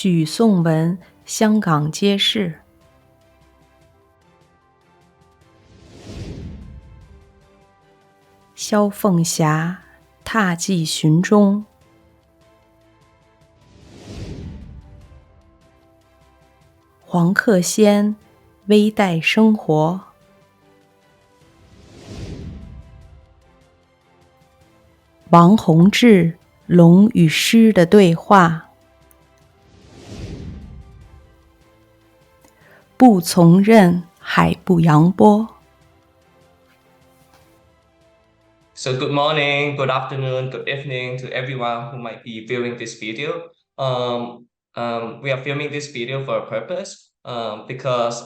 许颂文香港街市。萧凤霞踏迹寻踪。黄克先微带生活。王洪志龙与诗的对话。不从任海不扬波。So good morning, good afternoon, good evening to everyone who might be viewing this video. We are filming this video for a purpose because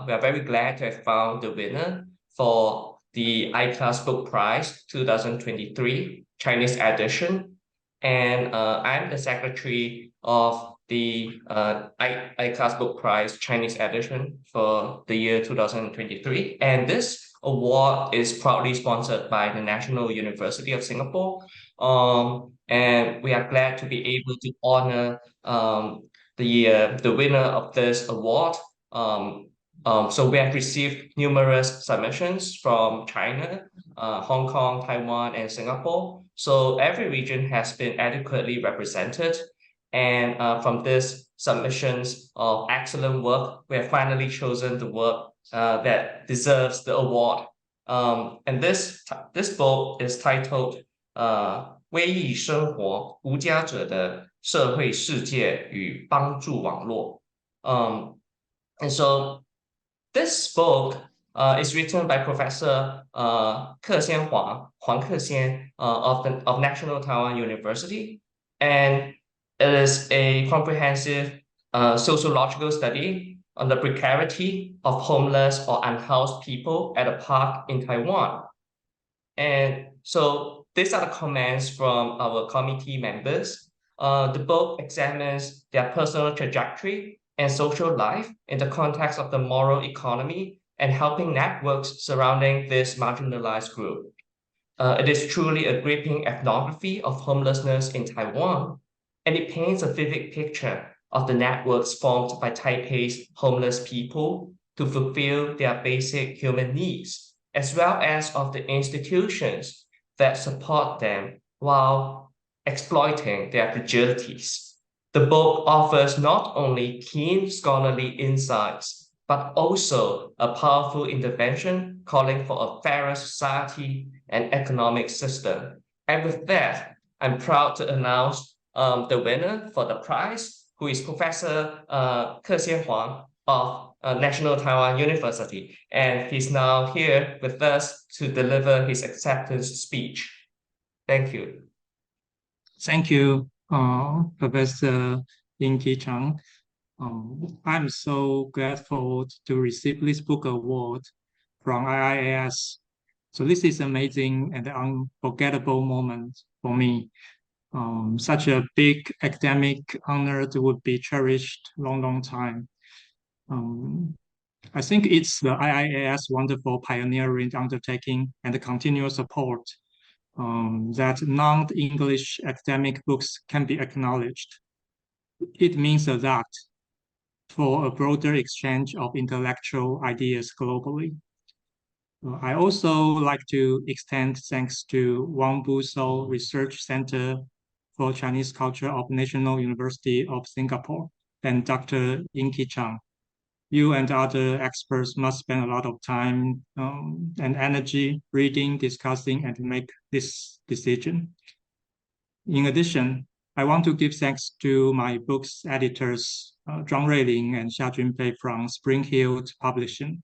we are very glad to have found the winner for the I-Class Book Prize 2023 Chinese edition. And I'm the secretary of the I-Class Book Prize Chinese edition for the year 2023. And this award is proudly sponsored by the National University of Singapore. And we are glad to be able to honor the winner of this award. So we have received numerous submissions from China, Hong Kong, Taiwan, and Singapore. So every region has been adequately represented. And from these submissions of excellent work, we have finally chosen the work that deserves the award. And this book is titled 微益生活无家者的社会世界与帮助网络. And so this book is written by Professor Ke Xian Huang Ke of National Taiwan University, and it is a comprehensive sociological study on the precarity of homeless or unhoused people at a park in Taiwan. And so these are the comments from our committee members. The book examines their personal trajectory and social life in the context of the moral economy and helping networks surrounding this marginalized group. It is truly a gripping ethnography of homelessness in Taiwan, and it paints a vivid picture of the networks formed by Taipei's homeless people to fulfill their basic human needs, as well as of the institutions that support them while exploiting their fragilities. The book offers not only keen scholarly insights, but also a powerful intervention calling for a fairer society and economic system. And with that, I'm proud to announce the winner for the prize, who is Professor Ke Xian Huang of National Taiwan University. And he's now here with us to deliver his acceptance speech. Thank you. Thank you, Professor Ying-Ki Chang. I'm so grateful to receive this book award from IIAS. So this is amazing and unforgettable moment for me. Such a big academic honor would be cherished long time. I think it's the IIAS wonderful pioneering undertaking and the continuous support that non-English academic books can be acknowledged. It means a lot for a broader exchange of intellectual ideas globally. I also like to extend thanks to Wang Buso Research Center for Chinese Culture of National University of Singapore and Dr. Ying-Ki Chang. You and other experts must spend a lot of time and energy reading, discussing, and make this decision. In addition, I want to give thanks to my book's editors, Zhang Ruiling and Xia Junpei from Spring Hill Publishing.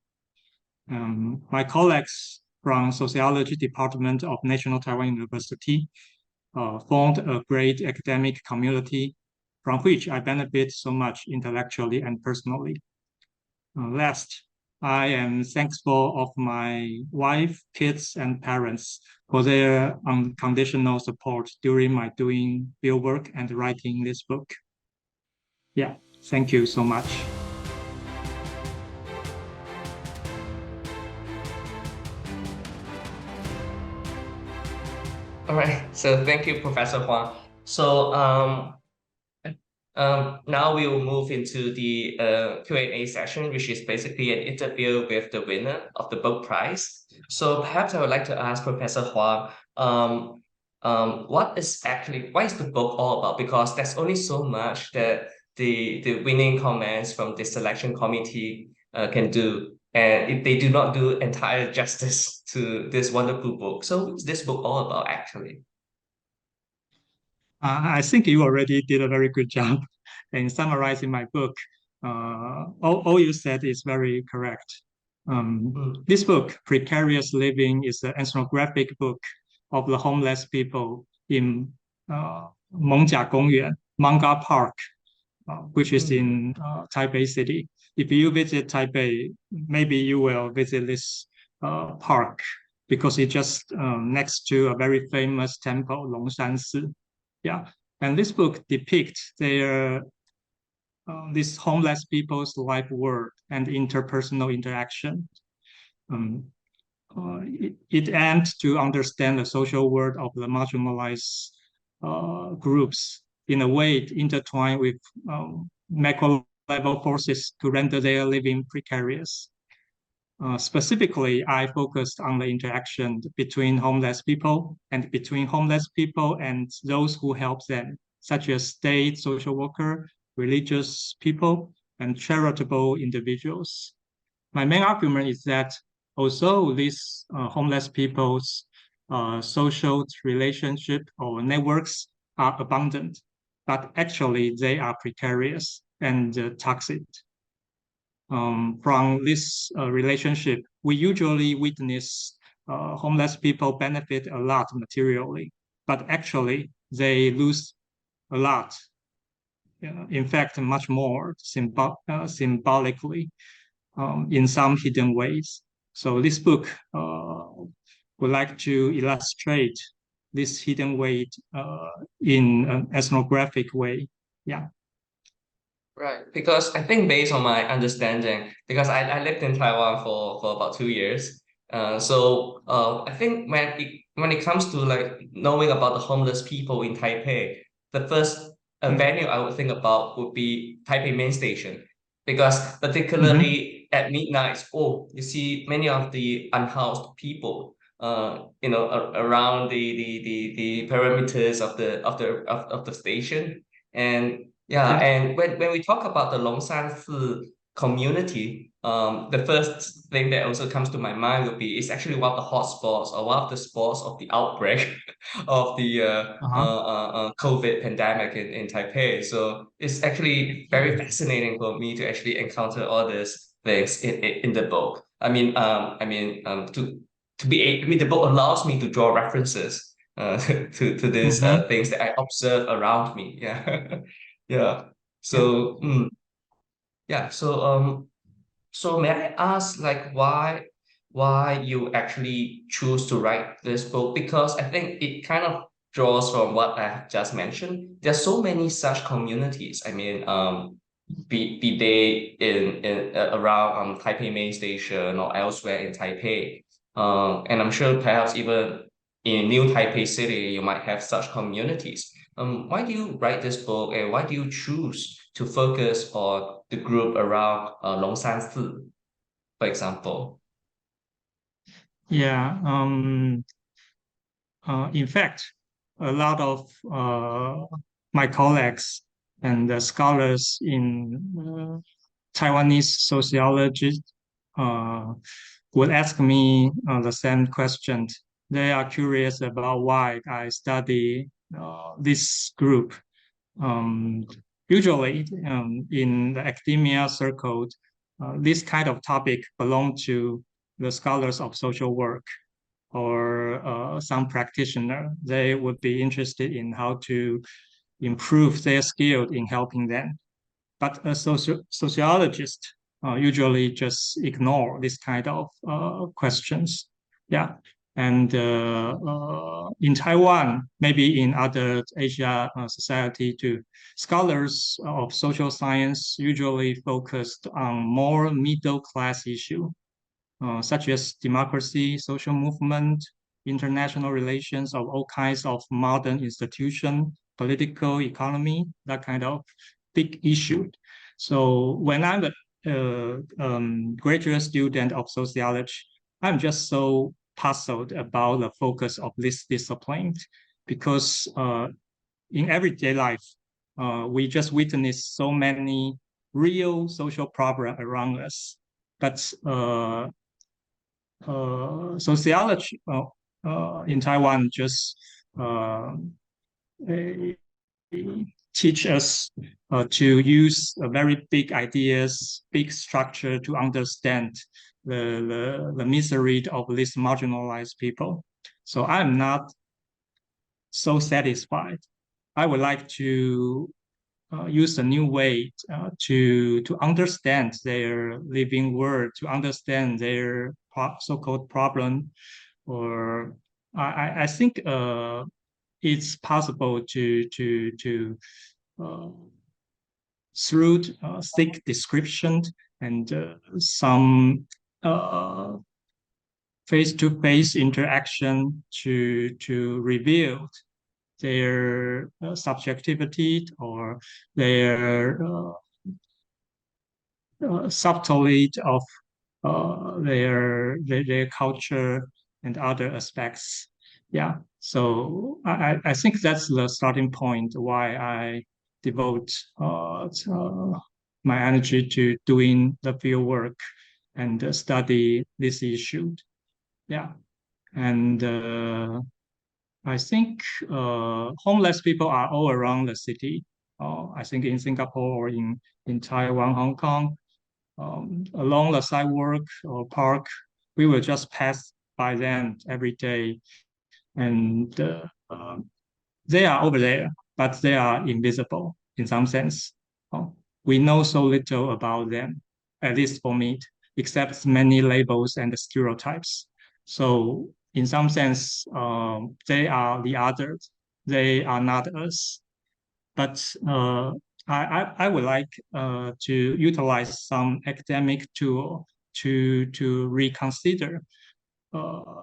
My colleagues from Sociology Department of National Taiwan University formed a great academic community from which I benefit so much intellectually and personally. Last, I am thankful of my wife, kids, and parents for their unconditional support during my doing fieldwork and writing this book. Yeah, thank you so much. All right, so thank you, Professor Huang. So Now we will move into the Q&A session, which is basically an interview with the winner of the book prize. So perhaps I would like to ask Professor Huang, what is the book all about? Because there's only so much that the winning comments from the selection committee can do, and if they do not do entire justice to this wonderful book. So what's this book all about, actually? I think you already did a very good job in summarizing my book. All you said is very correct. This book, Precarious Living, is an ethnographic book of the homeless people in Mongjia Gongyuan, Manga Park, which is in Taipei City. If you visit Taipei, maybe you will visit this park because it's just next to a very famous temple, Longshan Si. Yeah, and this book depicts these homeless people's life work and interpersonal interaction. It aims to understand the social world of the marginalized groups in a way intertwined with macro level forces to render their living precarious. Specifically, I focused on the interaction between homeless people and between homeless people and those who help them, such as state social worker, religious people, and charitable individuals. My main argument is that although these homeless people's social relationship or networks are abundant, but actually they are precarious and toxic. From this relationship, we usually witness homeless people benefit a lot materially, but actually they lose a lot. In fact, much more symbolically in some hidden ways. So this book would like to illustrate this hidden weight in an ethnographic way. Yeah. Right, because I think based on my understanding, because I lived in Taiwan for about 2 years, I think when it comes to like knowing about the homeless people in Taipei, the first venue I would think about would be Taipei Main Station, because particularly at midnight, you see many of the unhoused people, around the perimeters of the station, and yeah, Yeah. and when we talk about the Longshan community, the first thing that also comes to my mind would be it's actually one of the hotspots or one of the spots of the outbreak of the Uh-huh. COVID pandemic in Taipei. So it's actually very fascinating for me to actually encounter all these things in the book. The book allows me to draw references to these Mm-hmm. things that I observe around me. Yeah. Yeah. Yeah. So, yeah. So may I ask, like, why you actually choose to write this book? Because I think it kind of draws from what I have just mentioned. There's so many such communities. I mean, be they in around Taipei Main Station or elsewhere in Taipei. And I'm sure perhaps even in New Taipei City, you might have such communities. Why do you write this book, and why do you choose to focus on the group around Longshan Si, for example? Yeah. In fact, a lot of my colleagues and scholars in Taiwanese sociology uh, would ask me the same question. They are curious about why I study this group. Um, Usually, in the academia circle, this kind of topic belong to the scholars of social work or some practitioner. They would be interested in how to improve their skill in helping them. But a sociologist usually just ignore this kind of questions. Yeah. And in Taiwan, maybe in other Asia society too, scholars of social science usually focused on more middle class issue, such as democracy, social movement, international relations of all kinds of modern institution, political economy, that kind of big issue. So when I'm a graduate student of sociology, I'm just so puzzled about the focus of this discipline because in everyday life, we just witness so many real social problems around us. But sociology in Taiwan just teach us to use very big ideas, big structure to understand the misery of these marginalized people. So I'm not so satisfied. I would like to use a new way to understand their living world, to understand their so-called problem. Or I think it's possible to through thick description and some face-to-face interaction to reveal their subjectivity or their subtlety of their culture and other aspects. Yeah, so I think that's the starting point why I devote my energy to doing the field work and study this issue. Yeah, and I think homeless people are all around the city. I think in Singapore or in Taiwan, Hong Kong, along the sidewalk or park, we will just pass by them every day, and they are over there, but they are invisible in some sense. We know so little about them, at least for me, except many labels and stereotypes. So in some sense, they are the others. They are not us. But I would like to utilize some academic tool to reconsider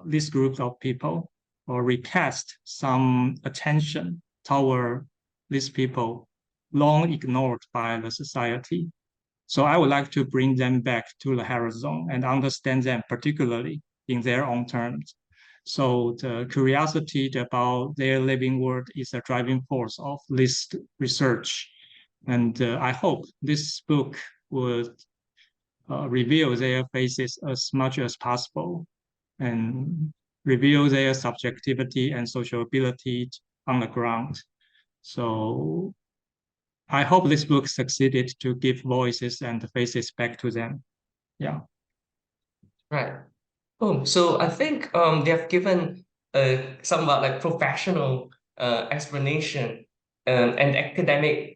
this group of people or recast some attention toward these people long ignored by the society. So I would like to bring them back to the horizon and understand them particularly in their own terms. So the curiosity about their living world is a driving force of this research. And I hope this book would reveal their faces as much as possible and reveal their subjectivity and sociability on the ground. So I hope this book succeeded to give voices and faces back to them. Yeah. Right. Oh, so I think they have given a somewhat like professional explanation and academic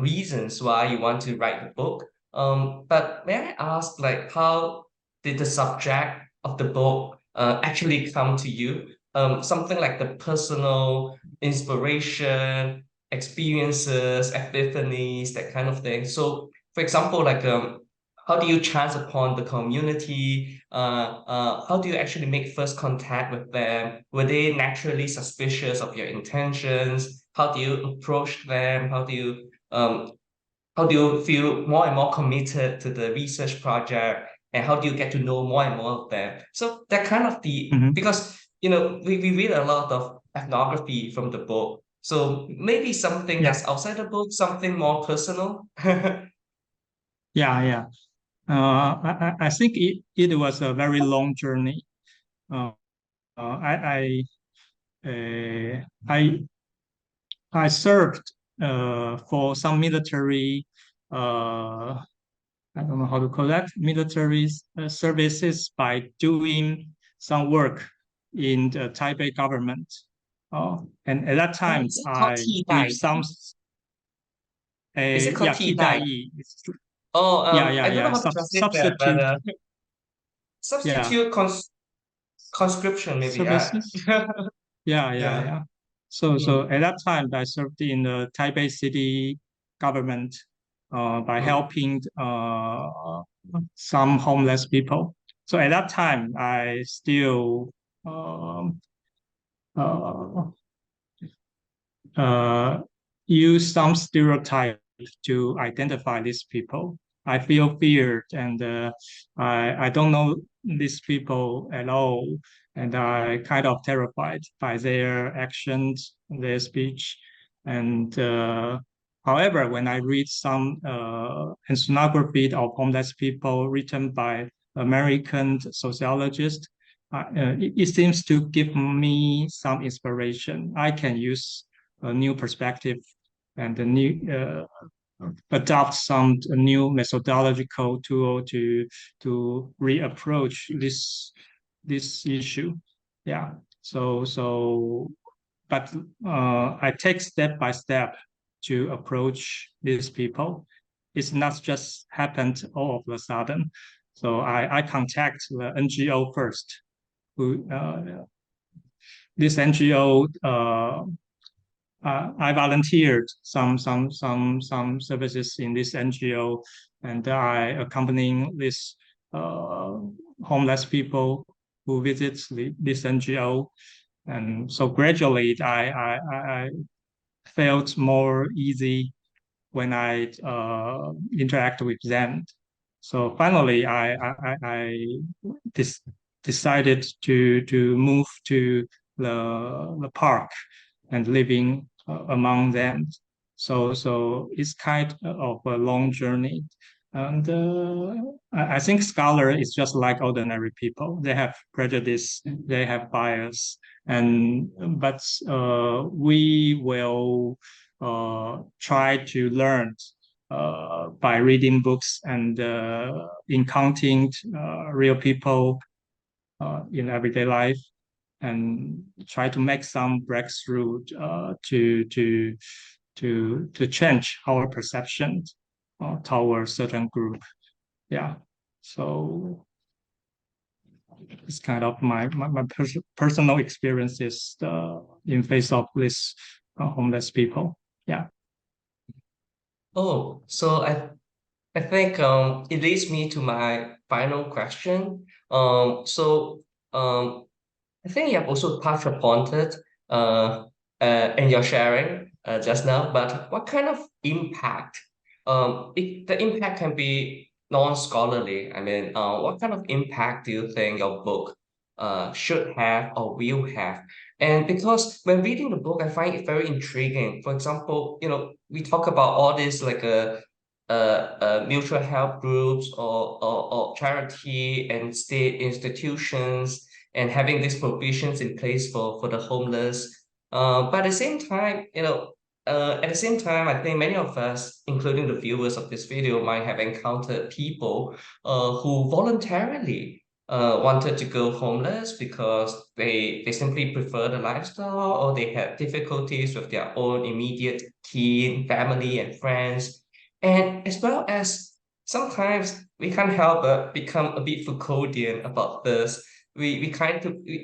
reasons why you want to write the book. But may I ask, like, how did the subject of the book actually come to you? Something like the personal inspiration, experiences, epiphanies, that kind of thing. So, for example, like how do you chance upon the community? How do you actually make first contact with them? Were they naturally suspicious of your intentions? How do you approach them? How do you feel more and more committed to the research project? And how do you get to know more and more of them? So that kind of because we read a lot of ethnography from the book. So maybe something Yeah. that's outside the book, something more personal. Yeah. Yeah. I think it was a very long journey. Uh, I I served for some military I don't know how to call that military services by doing some work in the Taipei government. And at that time, Is it called I give 替代? some Is it called yeah 替代 替代?役. Oh, Yeah, yeah, I don't know yeah. how to translate that, but Substitute, yeah, substitute conscription maybe. services. Yeah, yeah, Yeah. yeah. So Mm, at that time, I served in the Taipei city government by mm, helping some homeless people. So at that time, I still um, uh, use some stereotype to identify these people. I feel feared, and I don't know these people at all, and I kind of terrified by their actions, their speech, and however, when I read some ethnography of homeless people written by American sociologists, it seems to give me some inspiration. I can use a new perspective and a new adopt some new methodological tool to reapproach this issue. Yeah. But I take step by step to approach these people. It's not just happened all of a sudden. So I contact the NGO first. Who this NGO I volunteered some services in this NGO, and I accompanying this homeless people who visit this NGO, and so gradually I felt more easy when I interact with them. So finally, I decided to move to the park and living among them. So it's kind of a long journey. And I think scholar is just like ordinary people. They have prejudice, they have bias, and but we will try to learn by reading books and encountering real people in everyday life, and try to make some breakthrough to change our perception toward certain group. Yeah, so it's kind of my personal experiences in face of this homeless people. Yeah. Oh, so I think it leads me to my final question. Um, I think you have also touched upon it in your sharing just now, but what kind of impact? The impact can be non-scholarly. I mean, what kind of impact do you think your book should have or will have? And because when reading the book, I find it very intriguing. For example, we talk about all this like mutual help groups or charity and state institutions and having these provisions in place for the homeless. But at the same time, I think many of us, including the viewers of this video, might have encountered people who voluntarily wanted to go homeless because they simply prefer the lifestyle or they had difficulties with their own immediate kin, family, and friends. And as well as sometimes we can't help but become a bit Foucauldian about this.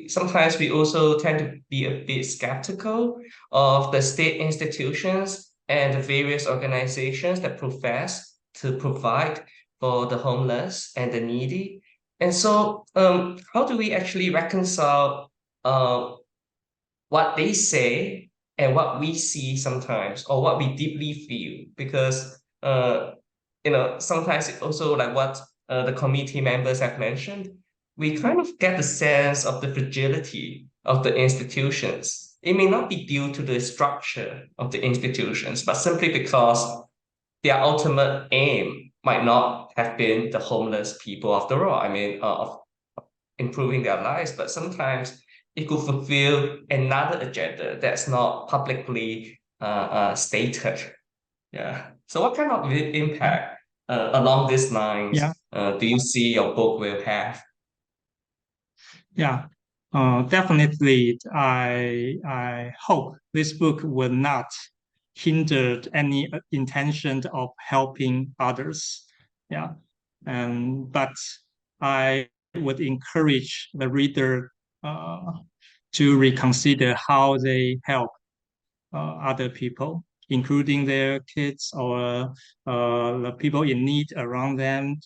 Sometimes we also tend to be a bit skeptical of the state institutions and the various organizations that profess to provide for the homeless and the needy. And so, how do we actually reconcile what they say and what we see sometimes, or what we deeply feel? Because sometimes it also like what the committee members have mentioned, we kind of get the sense of the fragility of the institutions. It may not be due to the structure of the institutions, but simply because their ultimate aim might not have been the homeless people after all. I mean, of improving their lives, but sometimes it could fulfill another agenda that's not publicly stated. Yeah. So what kind of impact along these Yeah. lines do you see your book will have? Yeah, definitely. I hope this book will not hinder any intention of helping others. Yeah, and but I would encourage the reader to reconsider how they help other people, including their kids or the people in need around them,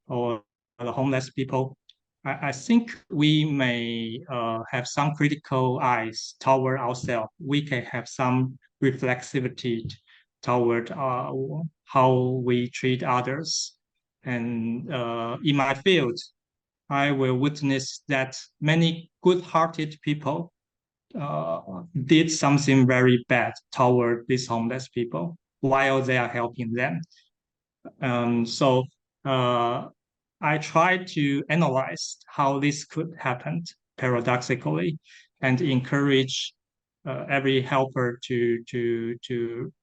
or the homeless people. I think we may have some critical eyes toward ourselves. We can have some reflexivity toward how we treat others. And in my field, I will witness that many good-hearted people did something very bad toward these homeless people while they are helping them. So I tried to analyze how this could happen paradoxically and encourage every helper to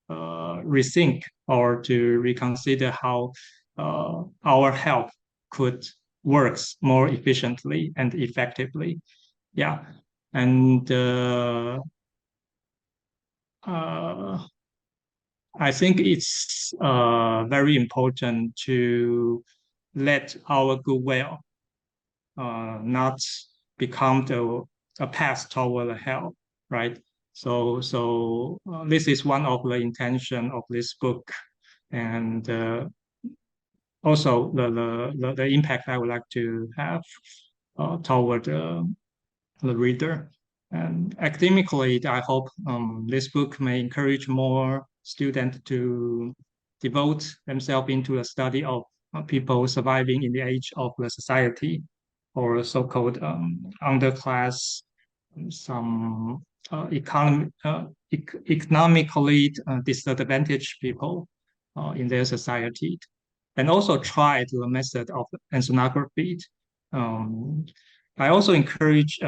rethink or to reconsider how our help could works more efficiently and effectively. Yeah, and I think it's very important to let our goodwill not become a path toward hell, right? So this is one of the intention of this book, and also the impact I would like to have toward the reader. And academically, I hope this book may encourage more students to devote themselves into the study of people surviving in the age of the society, or so-called underclass, some economically disadvantaged people in their society, and also try the method of ethnography. Um, I also encourage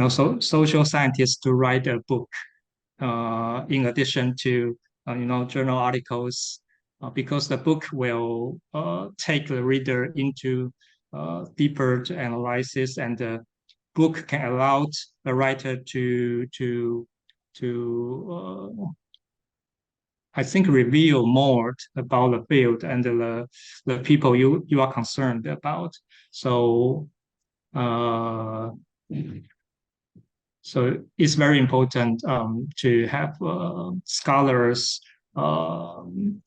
social scientists to write a book in addition to journal articles, because the book will take the reader into deeper analysis, and the book can allow the writer to I think reveal more about the field and the people you are concerned about. So so it's very important to have scholars to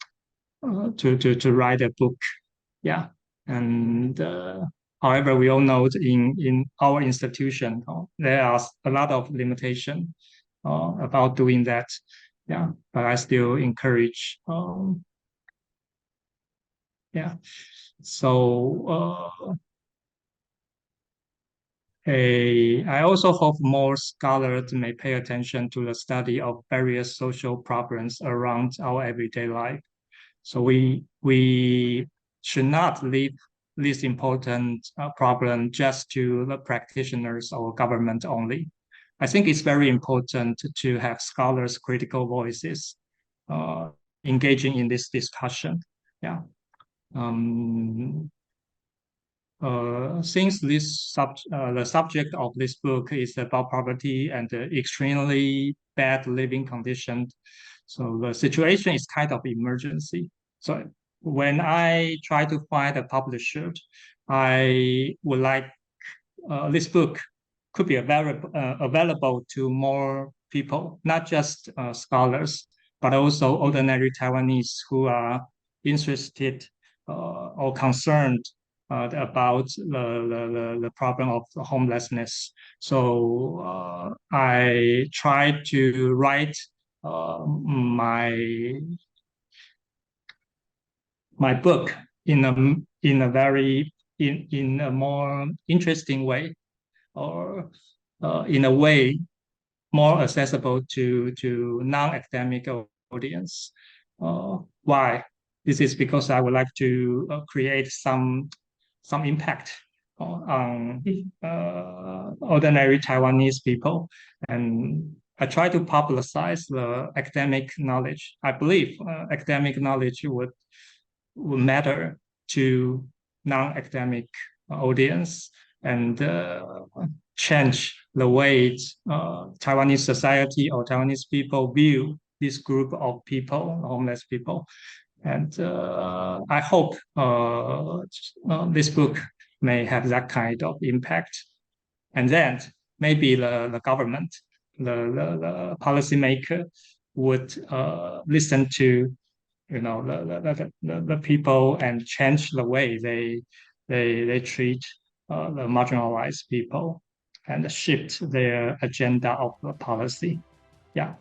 write a book. Yeah, and however, we all know in our institution there are a lot of limitation about doing that. Yeah, but I still encourage. Yeah, so I also hope more scholars may pay attention to the study of various social problems around our everyday life. So we should not leave this important problem just to the practitioners or government only. I think it's very important to have scholars' critical voices engaging in this discussion. Yeah. Since the subject of this book is about poverty and extremely bad living conditions, so the situation is kind of emergency. So when I try to find a publisher, I would like this book could be available to more people, not just scholars, but also ordinary Taiwanese who are interested or concerned about the problem of homelessness. So I try to write my book in a very in a more interesting way, or in a way more accessible to non-academic audience. Why? This is because I would like to create some impact on ordinary Taiwanese people, and I try to publicize the academic knowledge. I believe academic knowledge would matter to non-academic audience, and change the way Taiwanese society or Taiwanese people view this group of people, homeless people. And I hope this book may have that kind of impact. And then maybe the government, the policymaker would listen to the people and change the way they treat the marginalized people and shift their agenda of the policy. Yeah.